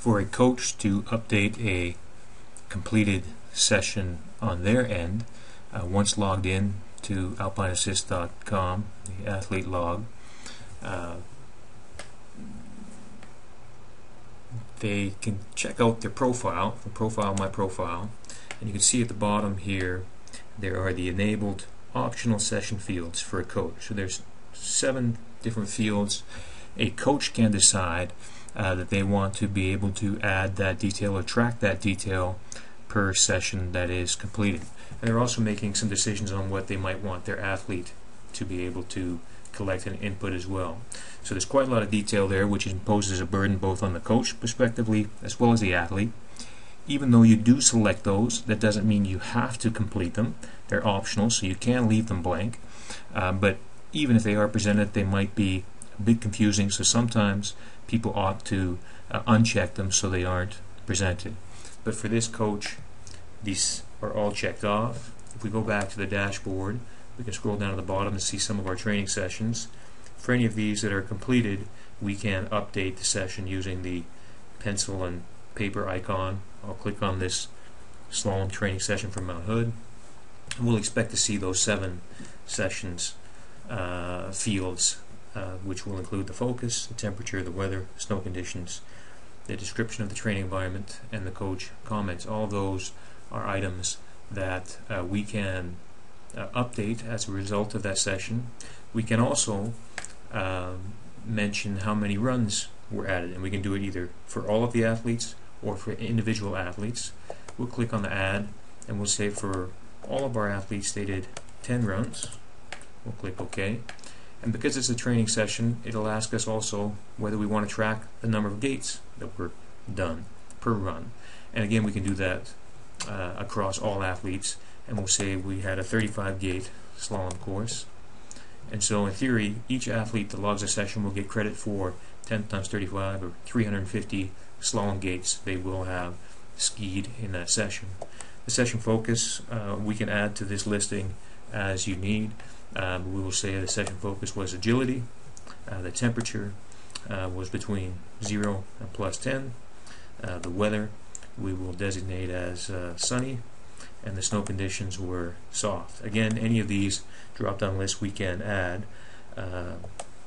For a coach to update a completed session on their end, once logged in to alpineassist.com, the athlete log, they can check out their profile, my profile, and you can see at the bottom here there are the enabled optional session fields for a coach. So there's 7 different fields. A coach can decide that they want to be able to add that detail or track that detail per session that is completed. And they're also making some decisions on what they might want their athlete to be able to collect and input as well. So there's quite a lot of detail there, which imposes a burden both on the coach prospectively as well as the athlete. Even though you do select those, that doesn't mean you have to complete them. They're optional, so you can leave them blank. But even if they are presented, they might be a bit confusing, so sometimes people opt to uncheck them so they aren't presented. But for this coach, these are all checked off. If we go back to the dashboard, we can scroll down to the bottom and see some of our training sessions. For any of these that are completed, we can update the session using the pencil and paper icon. I'll click on this slalom training session from Mount Hood, and we'll expect to see those 7 sessions fields, which will include the focus, the temperature, the weather, snow conditions, the description of the training environment, and the coach comments. All of those are items that we can update as a result of that session. We can also mention how many runs were added, and we can do it either for all of the athletes or for individual athletes. We'll click on the add, and we'll say for all of our athletes they did 10 runs. We'll click OK. And because it's a training session, it'll ask us also whether we want to track the number of gates that were done per run. And again, we can do that across all athletes, and we'll say we had a 35 gate slalom course. And so in theory, each athlete that logs a session will get credit for 10 times 35 or 350 slalom gates they will have skied in that session. The session focus we can add to this listing as you need. We will say the session focus was agility. The temperature was between 0 and +10. The weather we will designate as sunny, and the snow conditions were soft. Again, any of these drop-down lists we can add.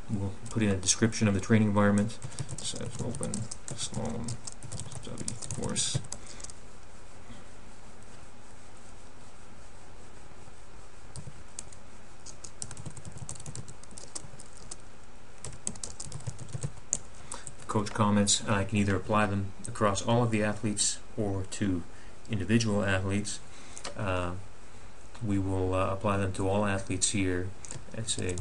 We'll put in a description of the training environment. So open slalom study course. Coach comments, I can either apply them across all of the athletes or to individual athletes. We will apply them to all athletes here and say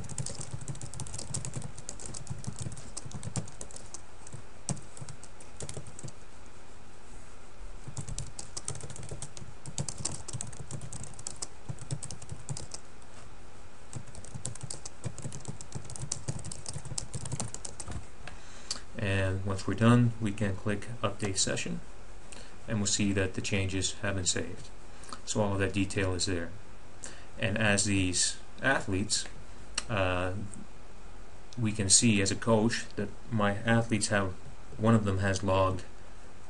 and once we're done, we can click Update Session, and we'll see that the changes have been saved. So all of that detail is there. And as these athletes, we can see as a coach that my athletes have, one of them has logged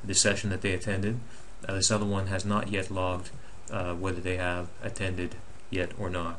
the session that they attended. This other one has not yet logged whether they have attended yet or not.